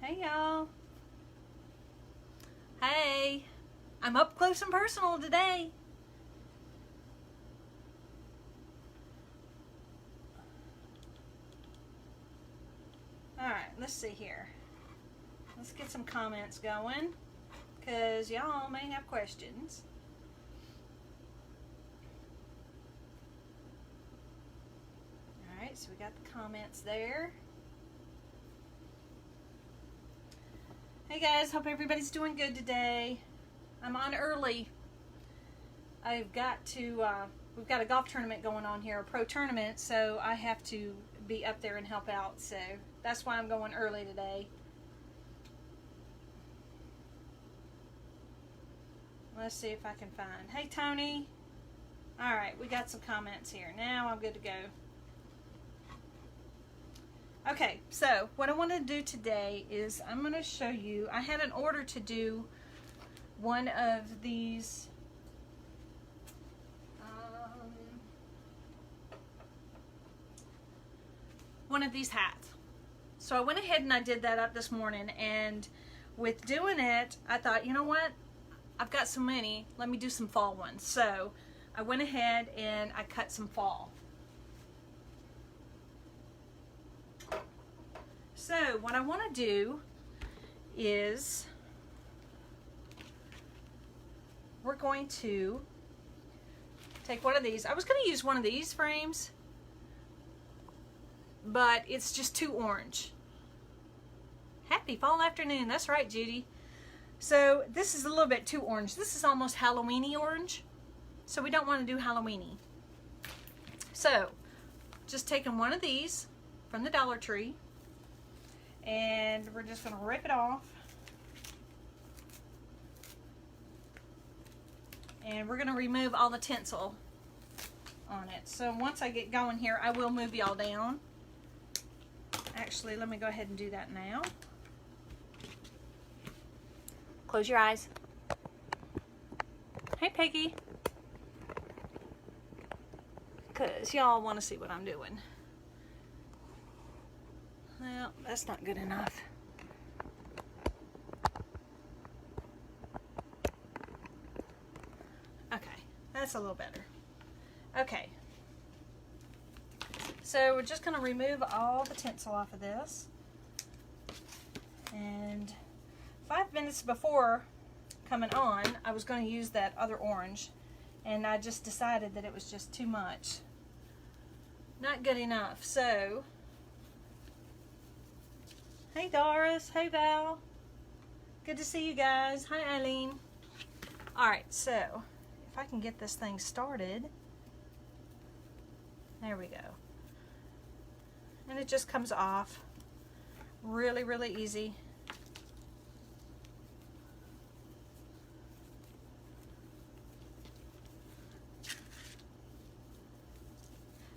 Hey y'all. Hey, I'm up close and personal today. Alright, let's see here. Let's get some comments going, because y'all may have questions. Alright, so we got the comments there. Hey guys, hope everybody's doing good today. I'm on early. I've got to, we've got a golf tournament going on here, a pro tournament, so I have to be up there and help out, so that's why I'm going early today. Let's see if I can find. Hey Tony. Alright, we got some comments here. Now I'm good to go. Okay, so what I want to do today is I'm going to show you, I had an order to do one of these hats. So I went ahead and I did that up this morning, and with doing it, I thought, you know what, I've got some money, let me do some fall ones. So I went ahead and I cut some fall. So what I want to do is we're going to take one of these. I was going to use one of these frames, but it's just too orange. Happy fall afternoon. That's right, Judy. So this is a little bit too orange. This is almost Halloween-y orange, so we don't want to do Halloween-y. So just taking one of these from the Dollar Tree, and we're just going to rip it off, and we're going to remove all the tinsel on it. So once I get going here, I will move y'all down. Actually, let me go ahead and do that now. Close your eyes. Hey Peggy, because y'all want to see what I'm doing. Well, that's not good enough. Okay, that's a little better. Okay, so we're just going to remove all the tinsel off of this. And 5 minutes before coming on, I was going to use that other orange, and I just decided that it was just too much. Not good enough. So hey Doris, hey Val, good to see you guys. Hi Eileen. Alright, so if I can get this thing started, there we go. And it just comes off really, really easy.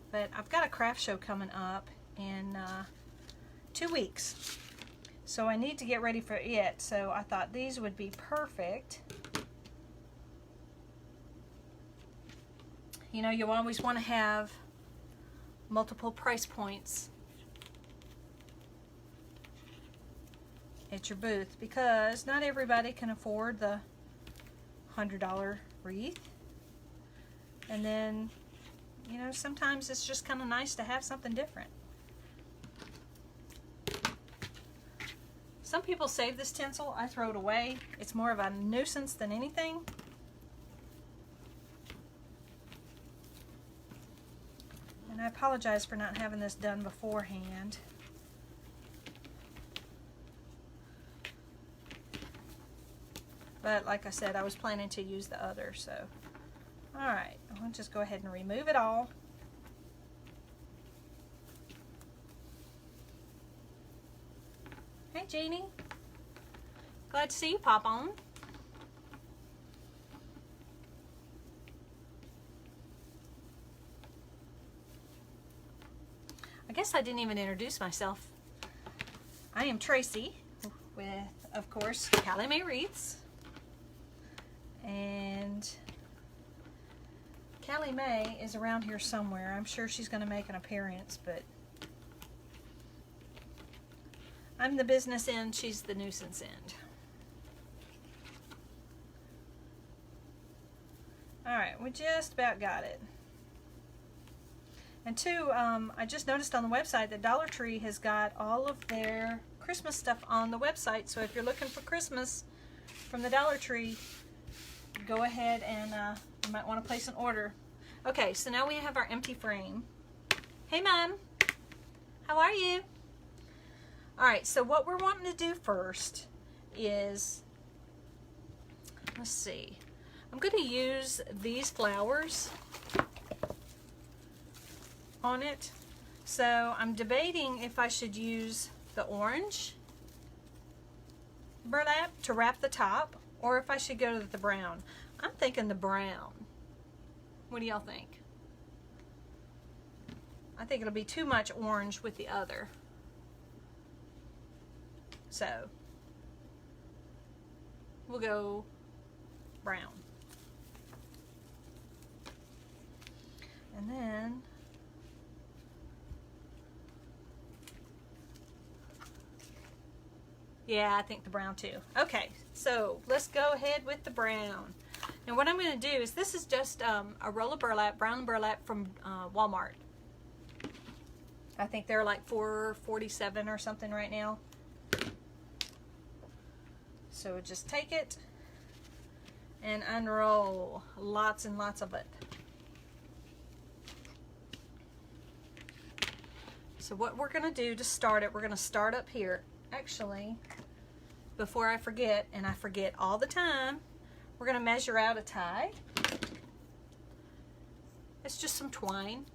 But I've got a craft show coming up in 2 weeks. So I need to get ready for it, so I thought these would be perfect. You know, you always want to have multiple price points at your booth, because not everybody can afford the $100 wreath. And then, you know, sometimes it's just kind of nice to have something different. Some people save this tinsel. I throw it away. It's more of a nuisance than anything. And I apologize for not having this done beforehand. But like I said, I was planning to use the other, so. Alright, I'll just go ahead and remove it all. Hey Jeannie, glad to see you pop on. I guess I didn't even introduce myself. I am Tracy with, of course, Callie Mae Wreaths. And Callie Mae is around here somewhere. I'm sure she's going to make an appearance, but I'm the business end, she's the nuisance end. Alright, we just about got it. And two, I just noticed on the website that Dollar Tree has got all of their Christmas stuff on the website. So if you're looking for Christmas from the Dollar Tree, go ahead and you might want to place an order. Okay, so now we have our empty frame. Hey, Mom. How are you? Alright, so what we're wanting to do first is, let's see, I'm going to use these flowers on it. So I'm debating if I should use the orange burlap to wrap the top, or if I should go to the brown. I'm thinking the brown. What do y'all think? I think it'll be too much orange with the other. So we'll go brown. And then yeah, I think the brown too. Okay, so let's go ahead with the brown. And what I'm going to do is, this is just a roll of burlap, brown burlap from Walmart. I think they're like $4.47 or something right now. So just take it and unroll lots and lots of it. So what we're going to do to start it, we're going to start up here. Actually, before I forget, and I forget all the time, we're going to measure out a tie. It's just some twine.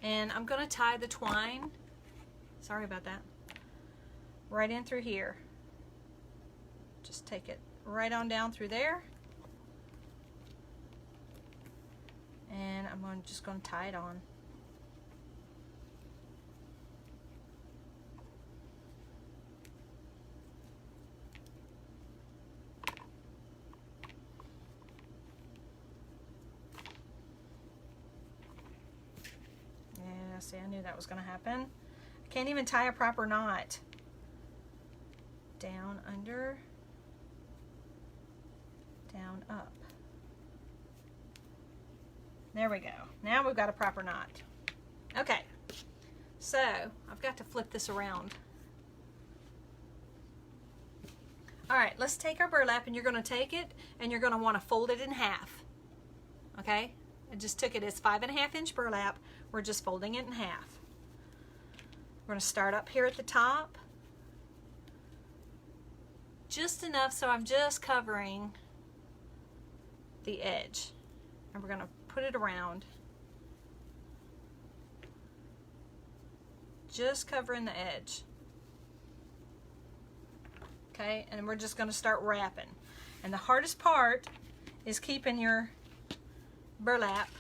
And I'm going to tie the twine, sorry about that, right in through here. Just take it right on down through there. And I'm just going to tie it on. Yeah, see, I knew that was going to happen. I can't even tie a proper knot. Down, under, down, up. There we go. Now we've got a proper knot. Okay, so I've got to flip this around. All right, let's take our burlap, and you're going to take it and you're going to want to fold it in half. Okay, I just took it as 5.5 inch burlap. We're just folding it in half. We're going to start up here at the top, just enough so I'm just covering the edge, and we're going to put it around, just covering the edge. Okay, and we're just going to start wrapping. And the hardest part is keeping your burlap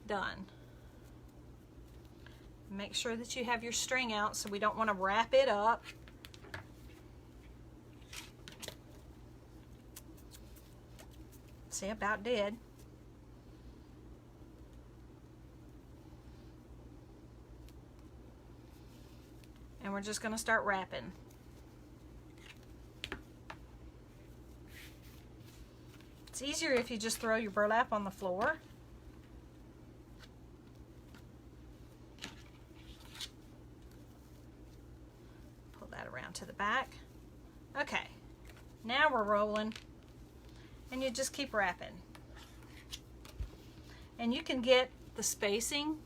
done. Make sure that you have your string out, so we don't want to wrap it up. See, about did. And we're just going to start wrapping. It's easier if you just throw your burlap on the floor. Pull that around to the back. Okay, now we're rolling. And you just keep wrapping. And you can get the spacing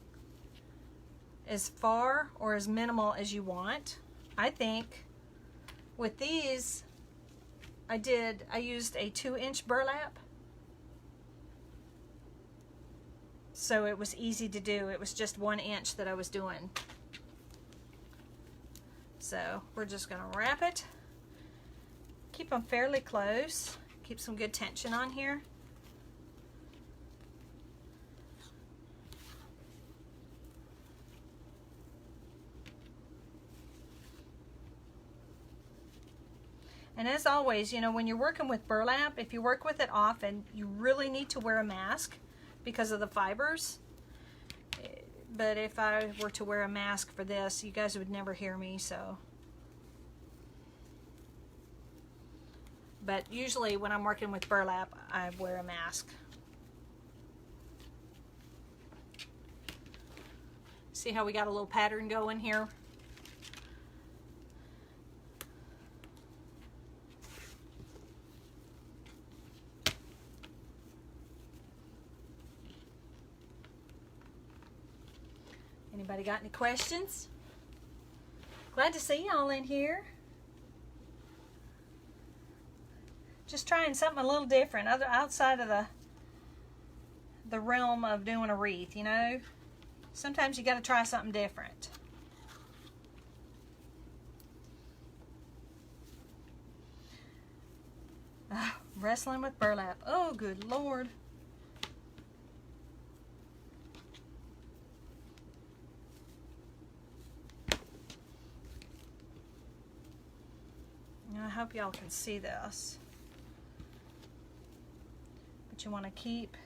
as far or as minimal as you want. I think with these, I used a 2-inch burlap. So it was easy to do. It was just 1 inch that I was doing. So we're just going to wrap it. Keep them fairly close. Keep some good tension on here. And as always, you know, when you're working with burlap, if you work with it often, you really need to wear a mask because of the fibers. but if I were to wear a mask for this, you guys would never hear me, so. But usually when I'm working with burlap, I wear a mask. See how we got a little pattern going here? Anybody got any questions? Glad to see y'all in here. Just trying something a little different, outside of the realm of doing a wreath, you know? Sometimes you got to try something different. Wrestling with burlap. Oh, good Lord. I hope y'all can see this. But you want to keep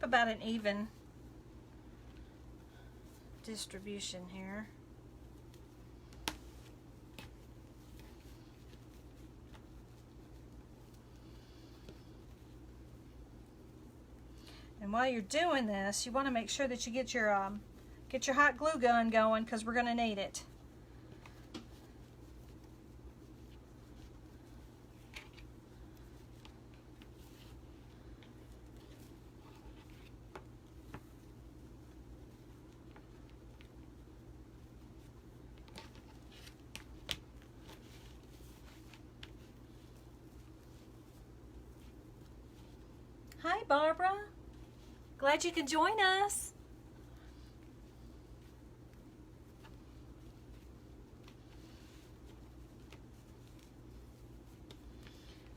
about an even distribution here. And while you're doing this, you want to make sure that you get your hot glue gun going, because we're going to need it. Hi, Barbara. Glad you could join us.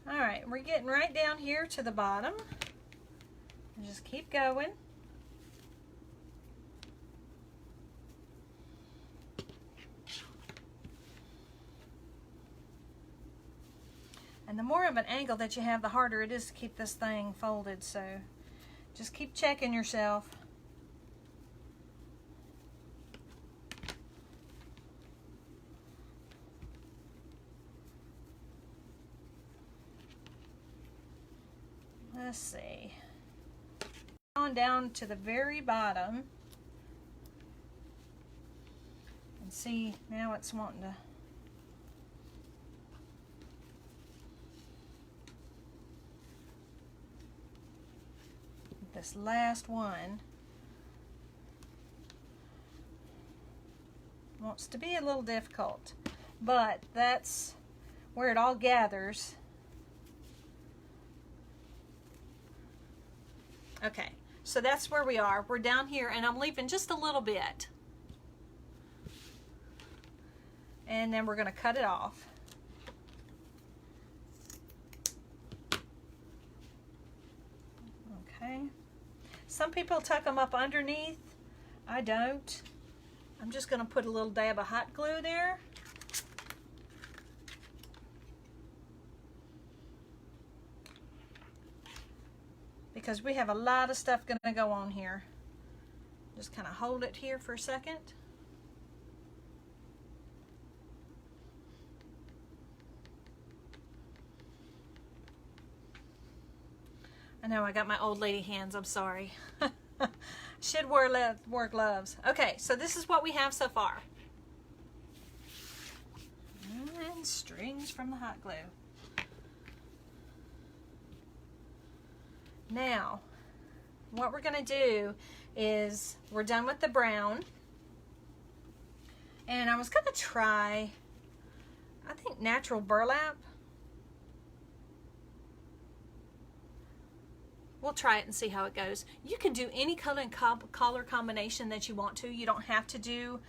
All right, we're getting right down here to the bottom. And just keep going. And the more of an angle that you have, the harder it is to keep this thing folded, so just keep checking yourself. Let's see. On down to the very bottom. And see, now it's wanting to. This last one wants to be a little difficult, but that's where it all gathers. Okay, so that's where we are. We're down here, and I'm leaving just a little bit. And then we're going to cut it off. Okay. Some people tuck them up underneath. I don't. I'm just going to put a little dab of hot glue there. Because we have a lot of stuff going to go on here. Just kind of hold it here for a second. I know I got my old lady hands, I'm sorry. Should wear gloves. Okay, so this is what we have so far. And strings from the hot glue. Now, what we're going to do is, we're done with the brown. And I was going to try, I think, natural burlap. We'll try it and see how it goes. You can do any color and color combination that you want to. You don't have to do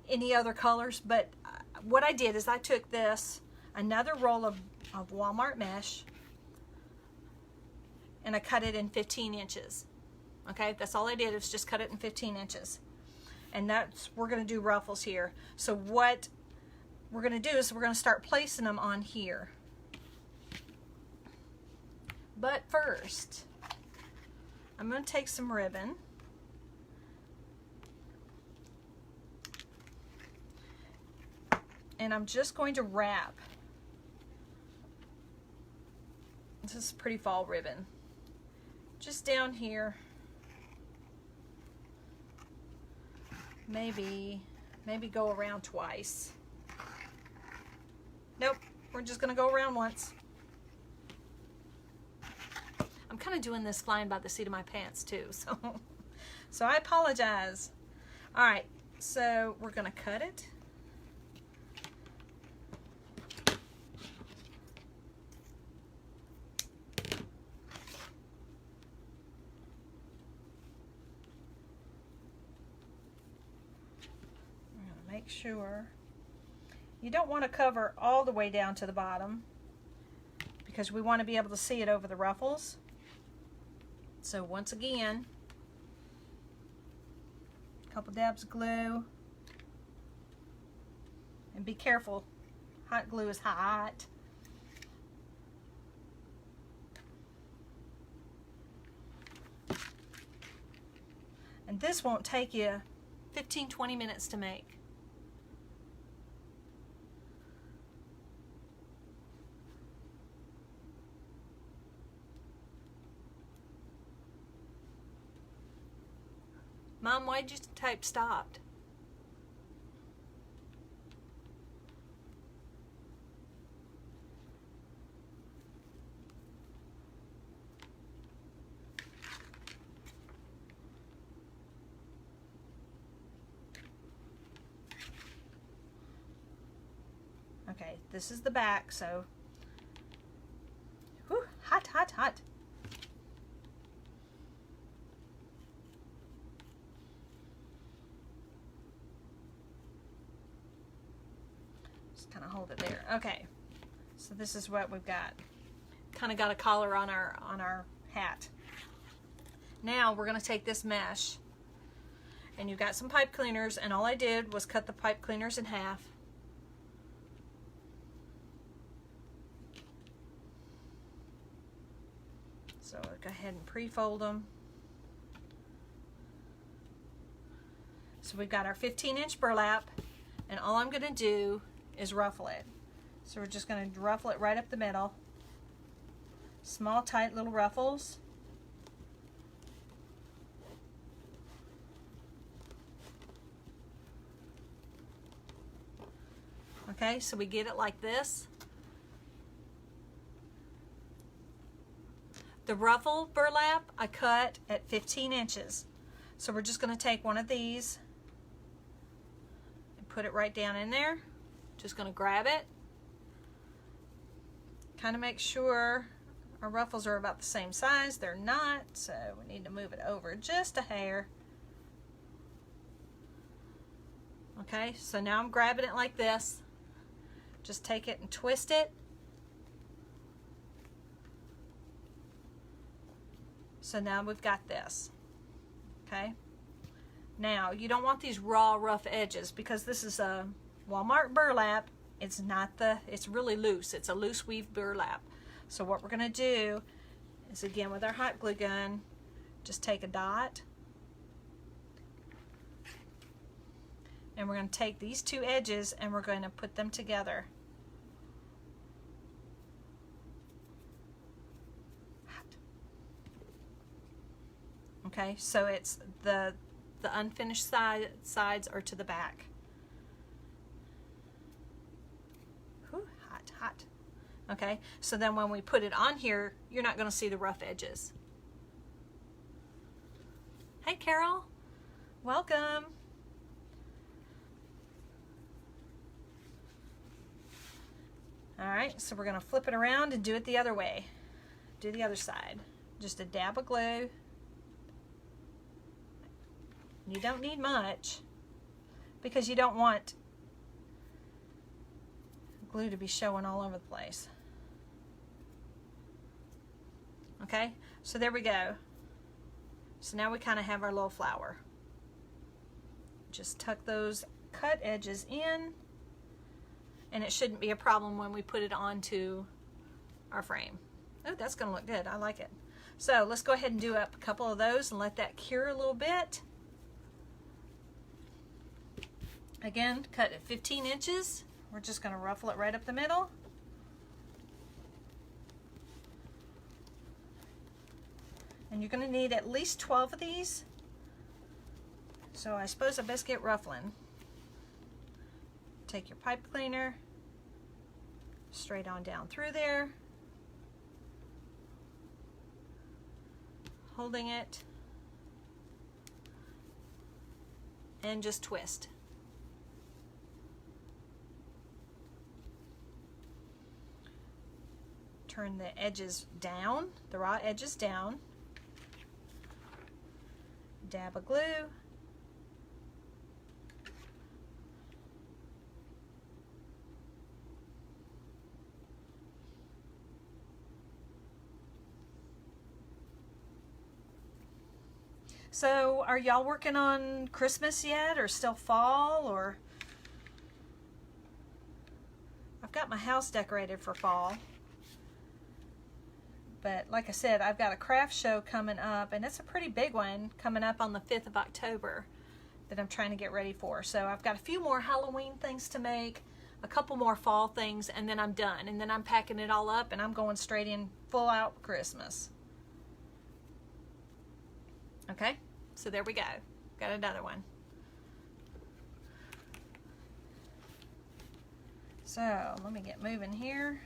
any other colors, but what I did is I took this, another roll of Walmart mesh, and I cut it in 15 inches. Okay, that's all I did, is just cut it in 15 inches. And that's, we're going to do ruffles here. So what we're going to do is we're going to start placing them on here. But first, I'm going to take some ribbon. And I'm just going to wrap. This is pretty fall ribbon. Just down here. Maybe go around twice. Nope, we're just gonna go around once. I'm kind of doing this flying by the seat of my pants too, so I apologize. All right, so we're gonna cut it. Make sure you don't want to cover all the way down to the bottom because we want to be able to see it over the ruffles. So once again, a couple dabs of glue, and be careful, hot glue is hot. And this won't take you 15-20 minutes to make. Mom, why'd you type stopped? Okay, this is the back, so whew, hot, hot, hot. Kind of hold it there. Okay, so this is what we've got. Kind of got a collar on our hat. Now we're going to take this mesh, and you've got some pipe cleaners, and all I did was cut the pipe cleaners in half. So I'll go ahead and pre-fold them. So we've got our 15-inch burlap, and all I'm going to do is ruffle it. So we're just going to ruffle it right up the middle. Small, tight little ruffles. Okay, so we get it like this. The ruffle burlap I cut at 15 inches. So we're just going to take one of these and put it right down in there. Just going to grab it. Kind of make sure our ruffles are about the same size. They're not, so we need to move it over just a hair. Okay, so now I'm grabbing it like this. Just take it and twist it. So now we've got this. Okay. Now, you don't want these raw, rough edges because this is a Walmart burlap. It's really loose. It's a loose weave burlap. So what we're going to do is, again, with our hot glue gun, just take a dot. And we're going to take these two edges and we're going to put them together. Okay, so it's the unfinished sides are to the back. Whew, hot, hot. Okay, so then when we put it on here, you're not going to see the rough edges. Hey, Carol. Welcome. All right, so we're going to flip it around and do it the other way. Do the other side. Just a dab of glue. You don't need much because you don't want glue to be showing all over the place. Okay, so there we go. So now we kind of have our little flower. Just tuck those cut edges in, and it shouldn't be a problem when we put it onto our frame. Oh, that's gonna look good. I like it. So let's go ahead and do up a couple of those and let that cure a little bit. Again, cut at 15 inches. We're just gonna ruffle it right up the middle. And you're gonna need at least 12 of these. So I suppose I best get ruffling. Take your pipe cleaner, straight on down through there, holding it, and just twist. Turn the edges down, the raw edges down, dab of glue, so are y'all working on Christmas yet, or still fall, or? I've got my house decorated for fall. But like I said, I've got a craft show coming up, and it's a pretty big one coming up on the 5th of October that I'm trying to get ready for. So I've got a few more Halloween things to make, a couple more fall things, and then I'm done. And then I'm packing it all up, and I'm going straight in full out Christmas. Okay, so there we go. Got another one. So let me get moving here.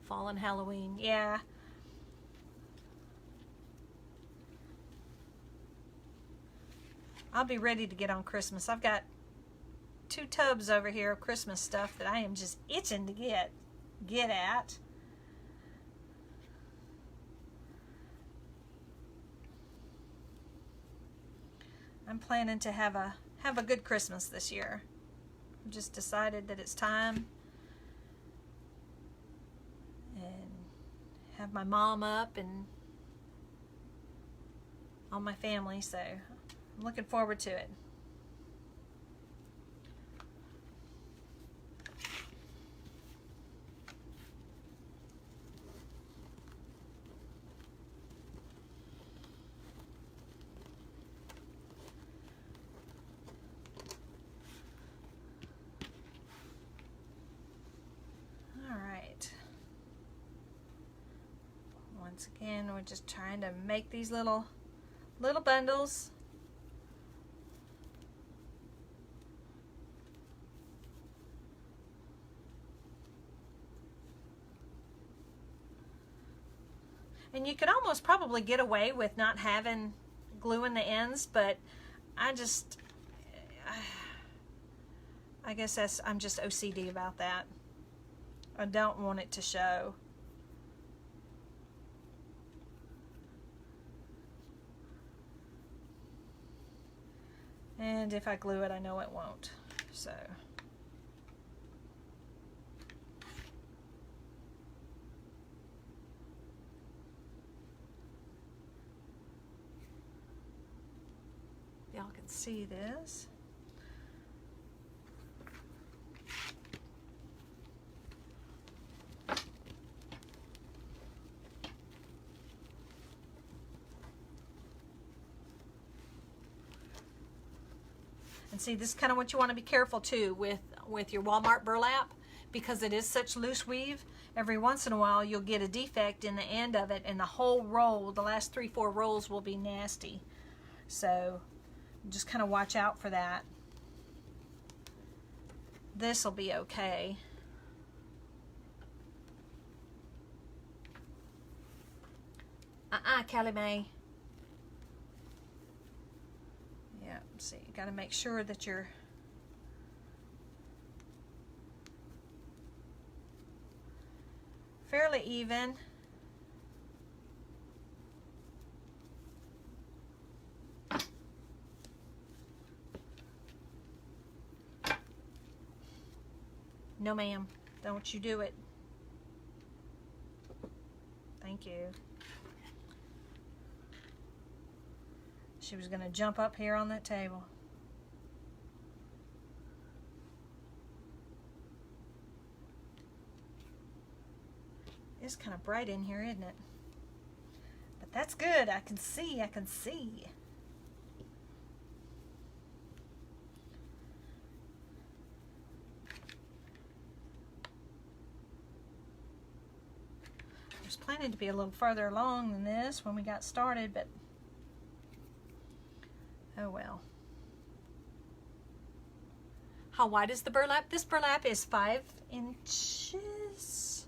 Fall and Halloween, yeah. I'll be ready to get on Christmas. I've got 2 tubs over here of Christmas stuff that I am just itching to get at. I'm planning to have a good Christmas this year. I've just decided that it's time. And have my mom up and all my family, so I'm looking forward to it. All right. Once again, we're just trying to make these little bundles. And you could almost probably get away with not having glue in the ends, but I guess I'm just OCD about that. I don't want it to show. And if I glue it, I know it won't. So. Y'all can see this. And see, this is kind of what you want to be careful too with your Walmart burlap, because it is such loose weave. Every once in a while you'll get a defect in the end of it, and the whole roll, the last 3-4 rolls, will be nasty. So just kind of watch out for that. This will be okay. Callie Mae. Yeah, see, you got to make sure that you're fairly even. No, ma'am. Don't you do it. Thank you. She was going to jump up here on that table. It's kind of bright in here, isn't it? But that's good. I can see. I can see. I was planning to be a little further along than this when we got started, but oh well. How wide is the burlap? This burlap is 5 inches.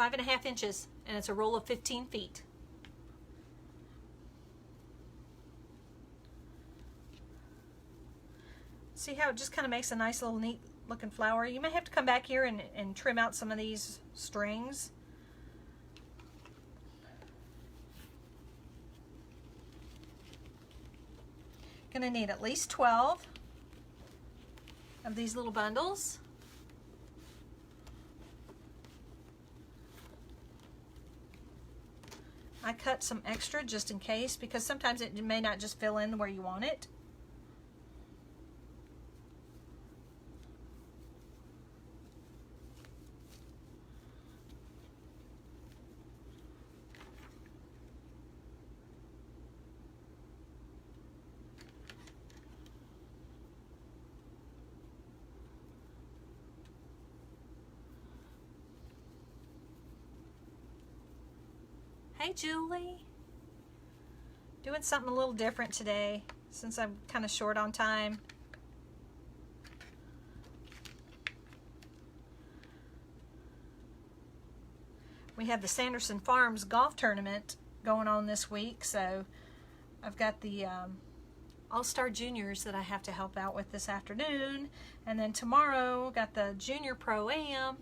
5.5 inches, and it's a roll of 15 feet. See how it just kind of makes a nice little neat looking flower? You may have to come back here and trim out some of these strings. Gonna need at least 12 of these little bundles. I cut some extra just in case, because sometimes it may not just fill in where you want it. Hey, Julie. Doing something a little different today since I'm kind of short on time. We have the Sanderson Farms golf tournament going on this week, so I've got the All-Star Juniors that I have to help out with this afternoon, and then tomorrow got the Junior Pro-Am,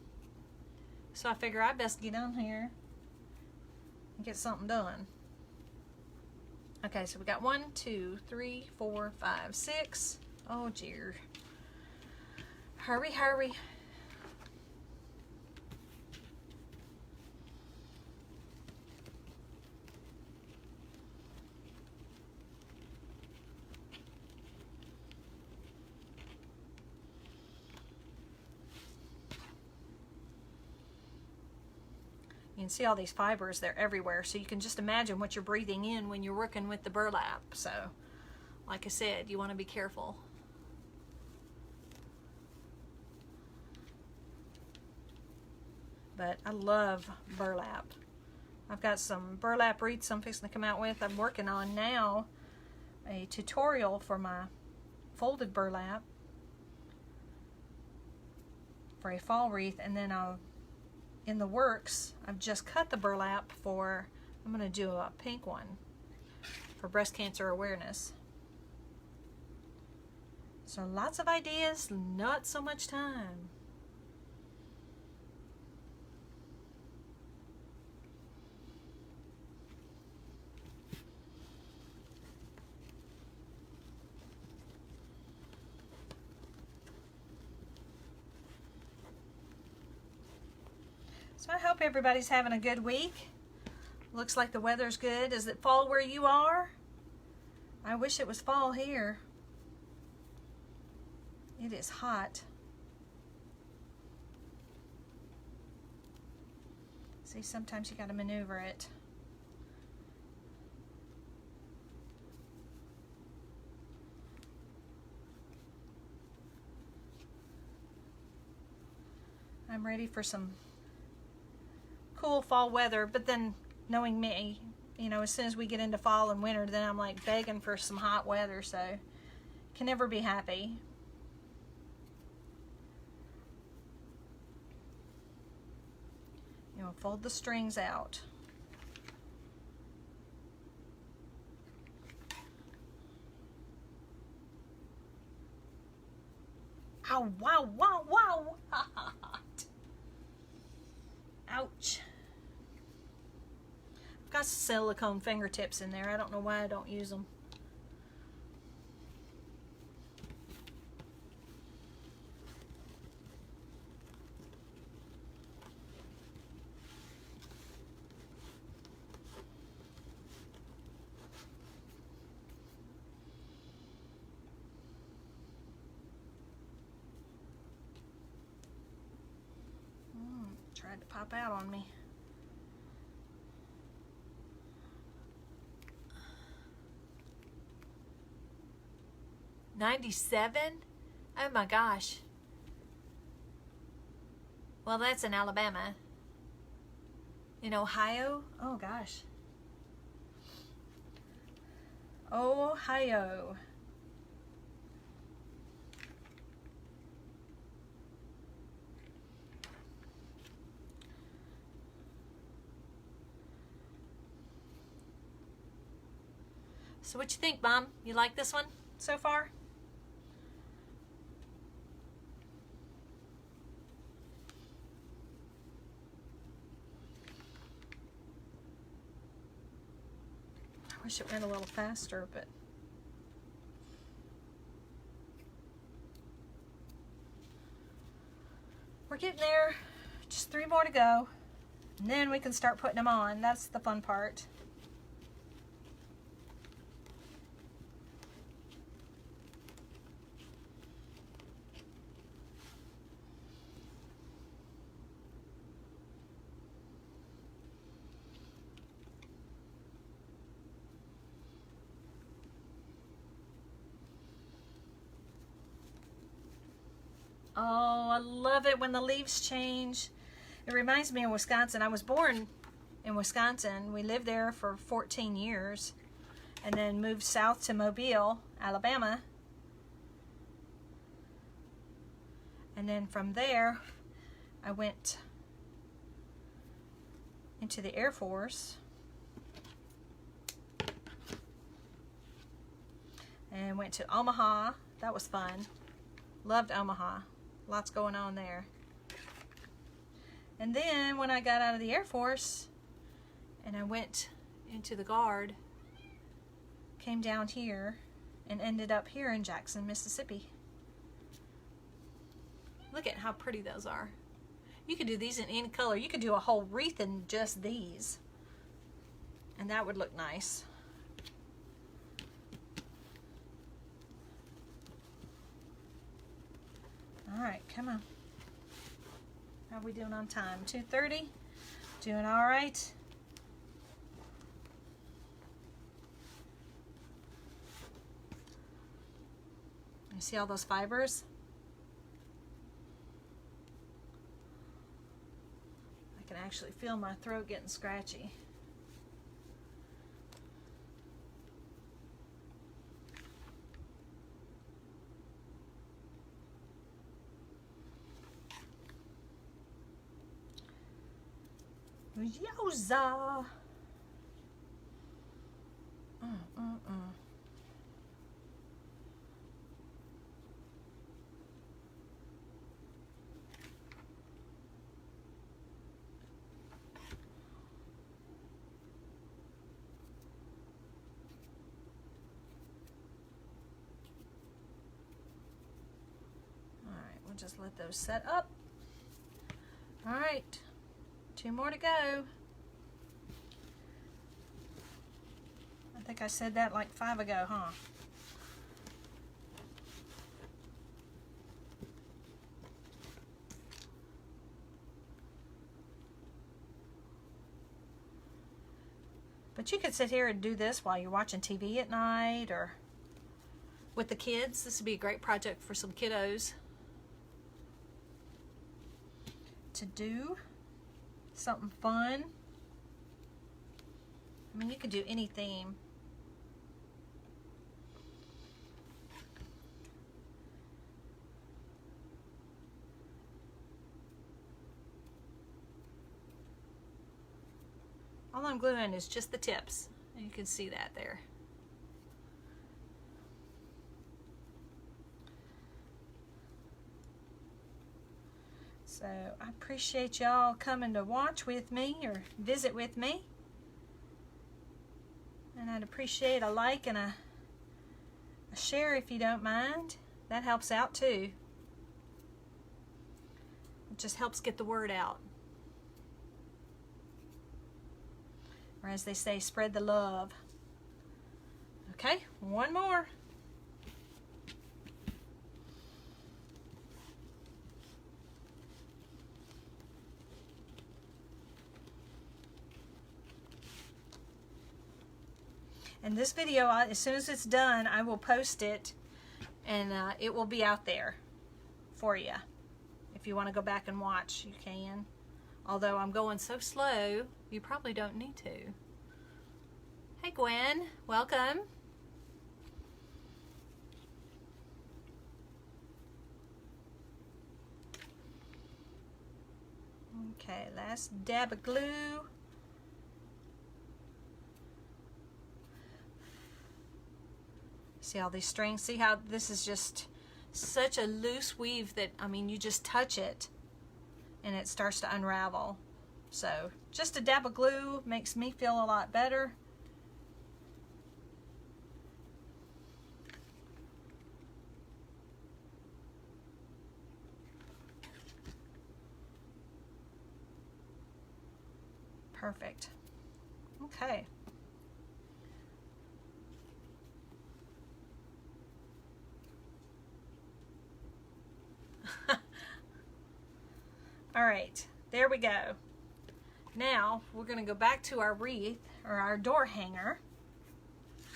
so I figure I best get on here and get something done. Okay, so we got 1, 2, 3, 4, 5, 6. Oh dear. Hurry, hurry. You can see all these fibers, they're everywhere, so you can just imagine what you're breathing in when you're working with the burlap. So, like I said, you want to be careful. But I love burlap. I've got some burlap wreaths I'm fixing to come out with. I'm working on now a tutorial for my folded burlap for a fall wreath, and then in the works, I've just cut the burlap for, I'm going to do a pink one for breast cancer awareness. So lots of ideas, not so much time. So I hope everybody's having a good week. Looks like the weather's good. Is it fall where you are? I wish it was fall here. It is hot. See, sometimes you got to maneuver it. I'm ready for some cool fall weather, but then knowing me, you know, as soon as we get into fall and winter, then I'm like begging for some hot weather, so can never be happy. You know, fold the strings out. Ow, wow, wow, wow. Ouch. I've got silicone fingertips in there. I don't know why I don't use them. tried to pop out on me. $97? Oh my gosh. Well, that's in Alabama. In Ohio? Oh gosh. Ohio. So what you think, Mom? You like this one so far? I wish it went a little faster, but we're getting there. Just 3 more to go. And then we can start putting them on. That's the fun part. Oh, I love it when the leaves change. It reminds me of Wisconsin. I was born in Wisconsin. We lived there for 14 years and then moved south to Mobile, Alabama. And then from there, I went into the Air Force and went to Omaha. That was fun. Loved Omaha. Lots going on there. And then when I got out of the Air Force and I went into the Guard, came down here and ended up here in Jackson, Mississippi. Look at how pretty those are. You could do these in any color. You could do a whole wreath in just these, and that would look nice. All right, come on. How are we doing on time? 2:30? Doing all right? You see all those fibers? I can actually feel my throat getting scratchy. Yowza! Alright, we'll just let those set up. Alright, 2 more to go. I think I said that like 5 ago, huh? But you could sit here and do this while you're watching TV at night or with the kids. This would be a great project for some kiddos to do. Something fun. I mean, you could do any theme. All I'm gluing is just the tips. You can see that there. So I appreciate y'all coming to watch with me or visit with me. And I'd appreciate a like and a share if you don't mind. That helps out too. It just helps get the word out. Or as they say, spread the love. Okay, 1 more. And this video, as soon as it's done, I will post it, and it will be out there for you. If you want to go back and watch, you can. Although I'm going so slow, you probably don't need to. Hey Gwen, welcome. Okay, last dab of glue. See all these strings? See how this is just such a loose weave that, I mean, you just touch it and it starts to unravel. So just a dab of glue makes me feel a lot better. Perfect. Okay. All right, there we go. Now we're going to go back to our wreath, or our door hanger.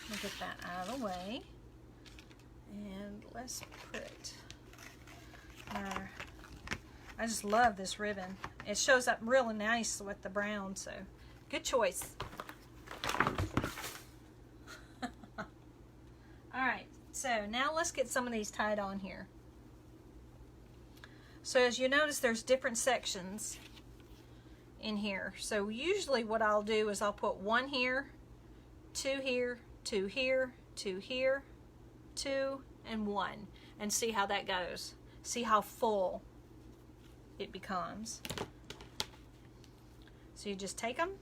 We'll get that out of the way. And let's put our, I just love this ribbon. It shows up really nice with the brown, so good choice. All right, so now let's get some of these tied on here. So as you notice, there's different sections in here. So usually what I'll do is I'll put one here, two here, two here, two here, two, and one, and see how that goes. See how full it becomes. So you just take them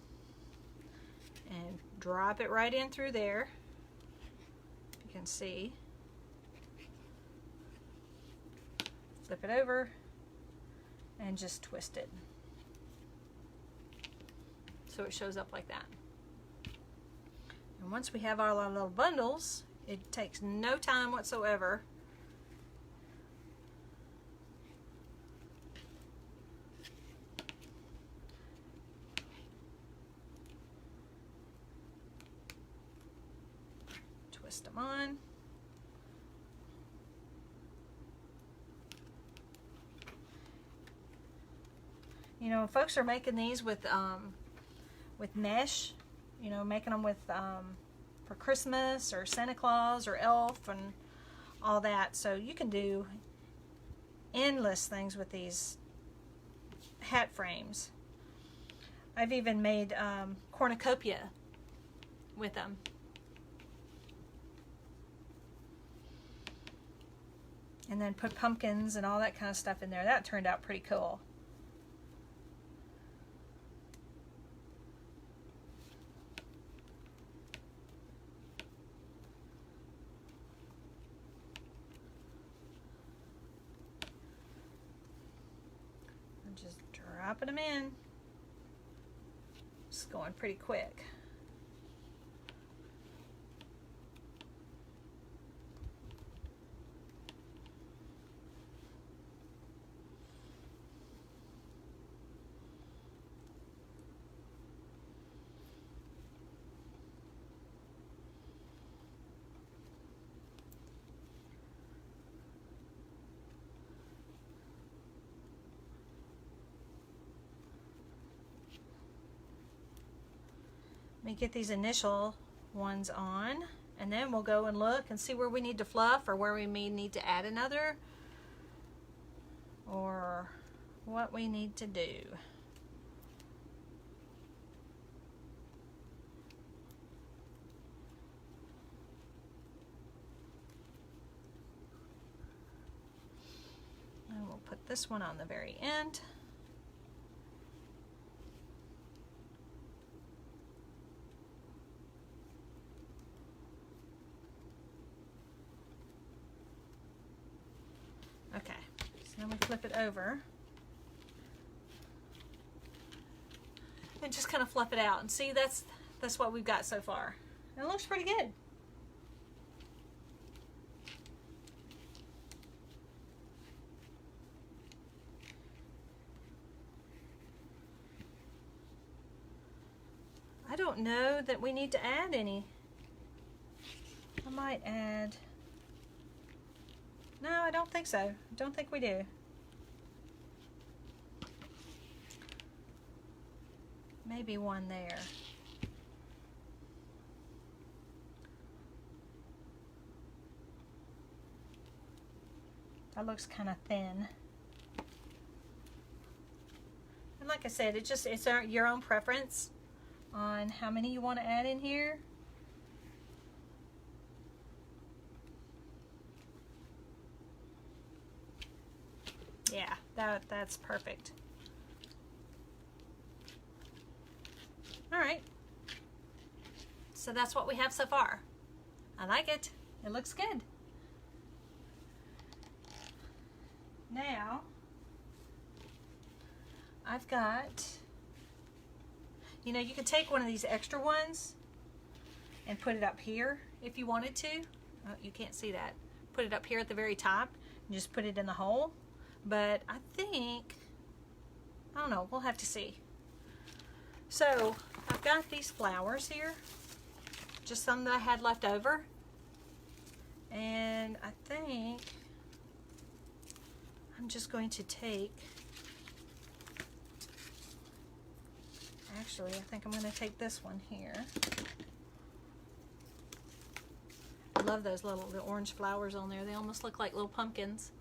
and drop it right in through there. You can see. Flip it over and just twist it. So it shows up like that. And once we have all our little bundles, it takes no time whatsoever. Twist them on. You know, folks are making these with mesh, you know, making them with for Christmas or Santa Claus or Elf and all that. So you can do endless things with these hat frames. I've even made cornucopia with them. And then put pumpkins and all that kind of stuff in there. That turned out pretty cool. Just dropping them in. It's going pretty quick. Let me get these initial ones on, and then we'll go and look and see where we need to fluff or where we may need to add another, or what we need to do. And we'll put this one on the very end. Okay, so then we flip it over and just kind of fluff it out, and see, that's what we've got so far. And it looks pretty good. I don't know that we need to add any might add, no, I don't think so. I don't think we do. Maybe one there. That looks kind of thin. And like I said, it's your own preference on how many you want to add in here. Yeah, that's perfect. All right. So that's what we have so far. I like it. It looks good. Now, I've got, you know, you could take one of these extra ones and put it up here if you wanted to. Oh, you can't see that. Put it up here at the very top and just put it in the hole. But I think, I don't know, we'll have to see. So I've got these flowers here, just some that I had left over. And I think I'm just going to take, actually I think I'm going to take this one here. I love those the orange flowers on there. They almost look like little pumpkins.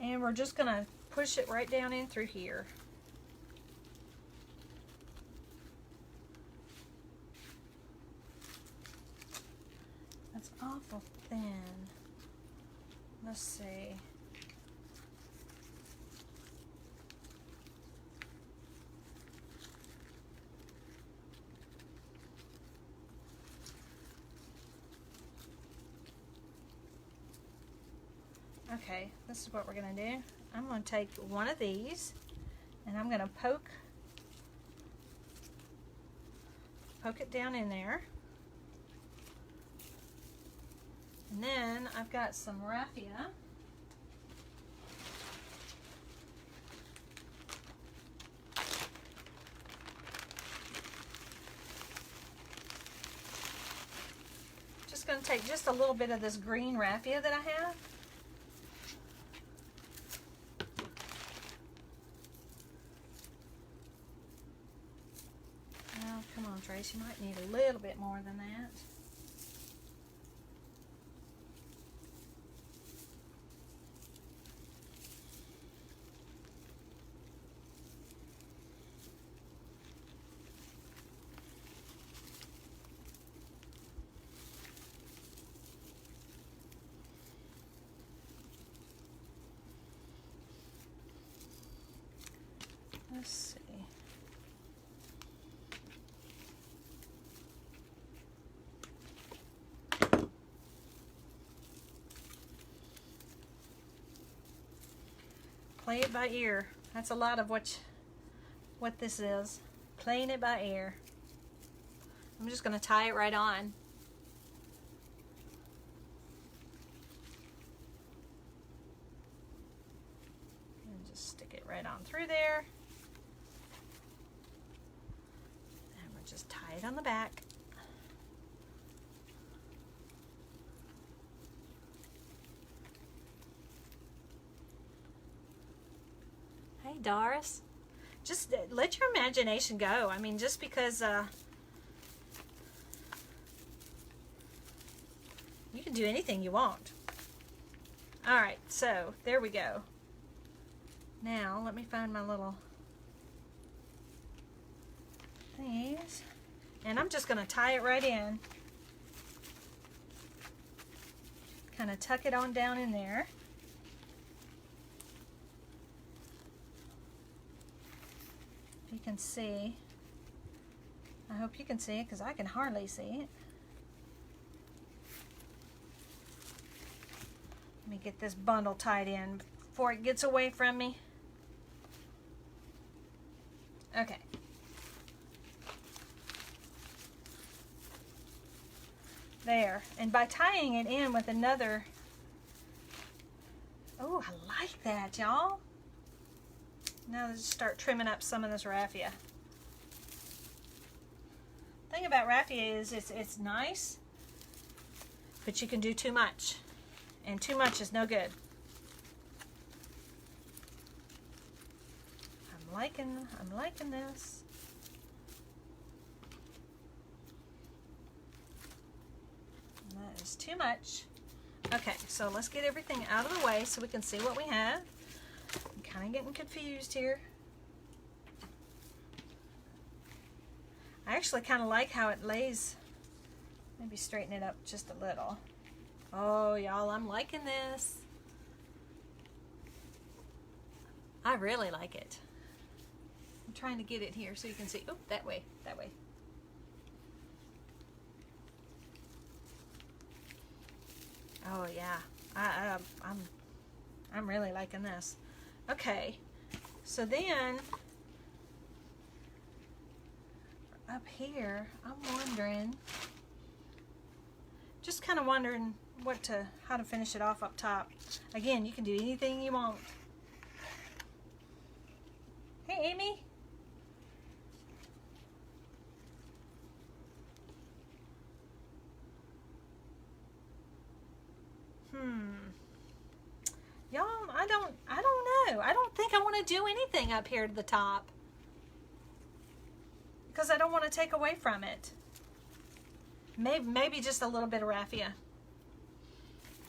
And we're just going to push it right down in through here. That's awful thin. Let's see. Okay, this is what we're going to do. I'm going to take one of these and I'm going to poke it down in there. And then I've got some raffia. Just going to take just a little bit of this green raffia that I have. Well, come on, Trace, you might need a little bit more than that. Let's see. Play it by ear. That's a lot of what this is. Playing it by ear. I'm just going to tie it right on. And just stick it right on through there. And we'll just tie it on the back. Hey, Doris. Just let your imagination go. I mean, just because you can do anything you want. All right, so there we go. Now, let me find my little things. And I'm just going to tie it right in. Kind of tuck it on down in there. You can see. I hope you can see it because I can hardly see it. Let me get this bundle tied in before it gets away from me. Okay. There. And by tying it in with another, oh, I like that, y'all. Now let's start trimming up some of this raffia. thing about raffia is it's nice, but you can do too much, and too much is no good. I'm liking this. That is too much. Okay, so let's get everything out of the way so we can see what we have. I'm kind of getting confused here. I actually kind of like how it lays. Maybe straighten it up just a little. Oh, y'all, I'm liking this. I really like it. I'm trying to get it here so you can see. Oh, that way, that way. Oh yeah, I'm really liking this. Okay, so then up here, I'm wondering, just kind of wondering how to finish it off up top. Again, you can do anything you want. Hey, Amy. Y'all, I don't know. I don't think I want to do anything up here to the top, because I don't want to take away from it. Maybe just a little bit of raffia.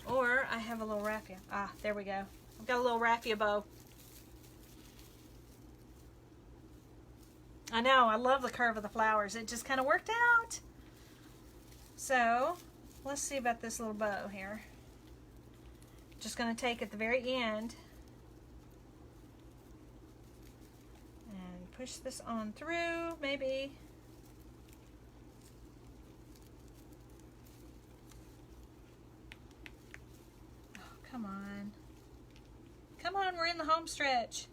Or I have a little raffia. Ah, there we go. I've got a little raffia bow. I know, I love the curve of the flowers. It just kind of worked out. So, let's see about this little bow here. Just going to take at the very end and push this on through, maybe. Oh, come on. Come on, we're in the home stretch.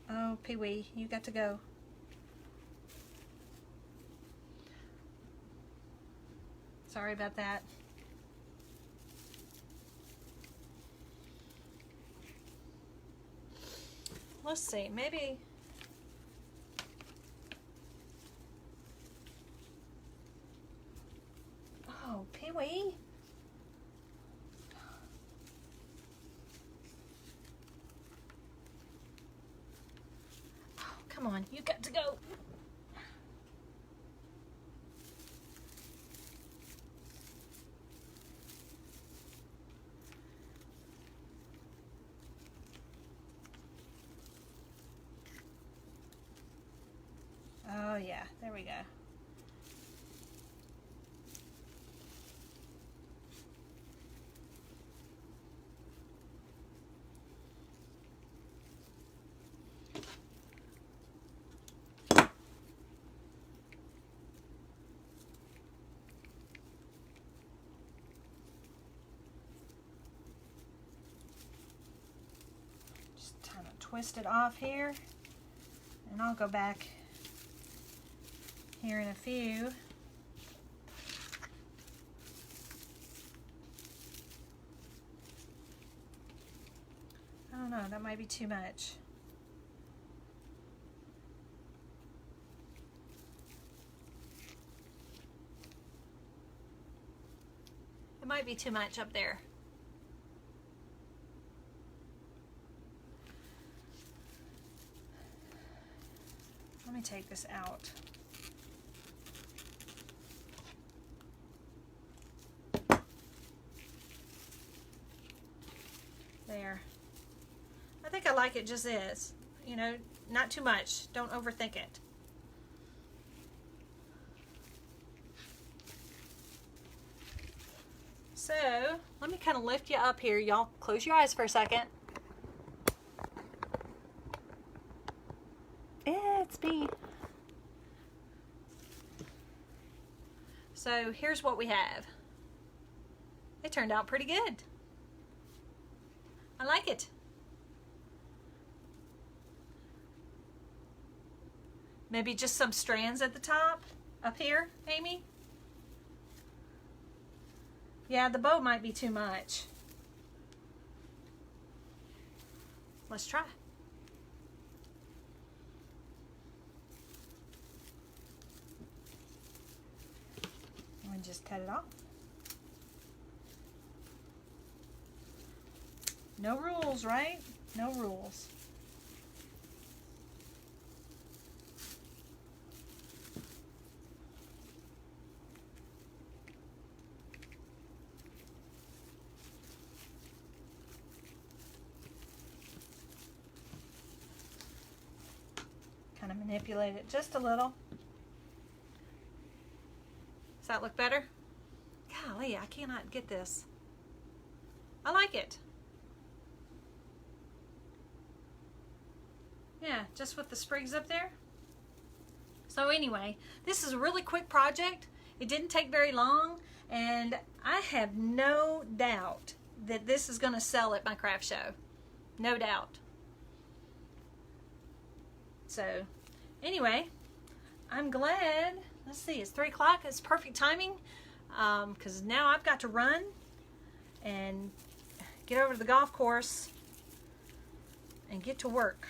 Oh, Pee-wee, you got to go. Sorry about that. Let's see, maybe. Oh, Pee-wee. Oh, come on, you got to go. Oh yeah, there we go. Just kind of twist it off here, and I'll go back here in a few. I don't know, that might be too much. It might be too much up there. Let me take this out. There. I think I like it just this. You know, not too much. Don't overthink it. So, let me kind of lift you up here. Y'all close your eyes for a second. It's me. So, here's what we have. It turned out pretty good. I like it. Maybe just some strands at the top, up here, Amy? Yeah, the bow might be too much. Let's try. just cut it off. No rules, right? No rules. Kind of manipulate it just a little. Does that look better? Golly, I cannot get this. I like it. Yeah, just with the sprigs up there. So anyway, this is a really quick project. It didn't take very long, and I have no doubt that this is going to sell at my craft show. No doubt. So anyway, I'm glad. Let's see, it's 3 o'clock. It's perfect timing because now I've got to run and get over to the golf course and get to work.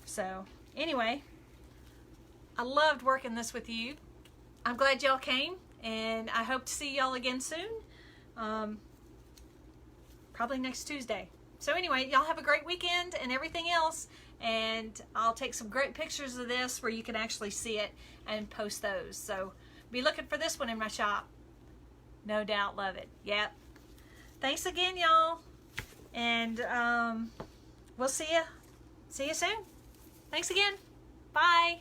So anyway, I loved working this with you. I'm glad y'all came, and I hope to see y'all again soon. Probably next Tuesday. So anyway, y'all have a great weekend and everything else, and I'll take some great pictures of this where you can actually see it and post those. So be looking for this one in my shop. No doubt love it. Yep. Thanks again, y'all. And we'll see you soon. Thanks again. Bye.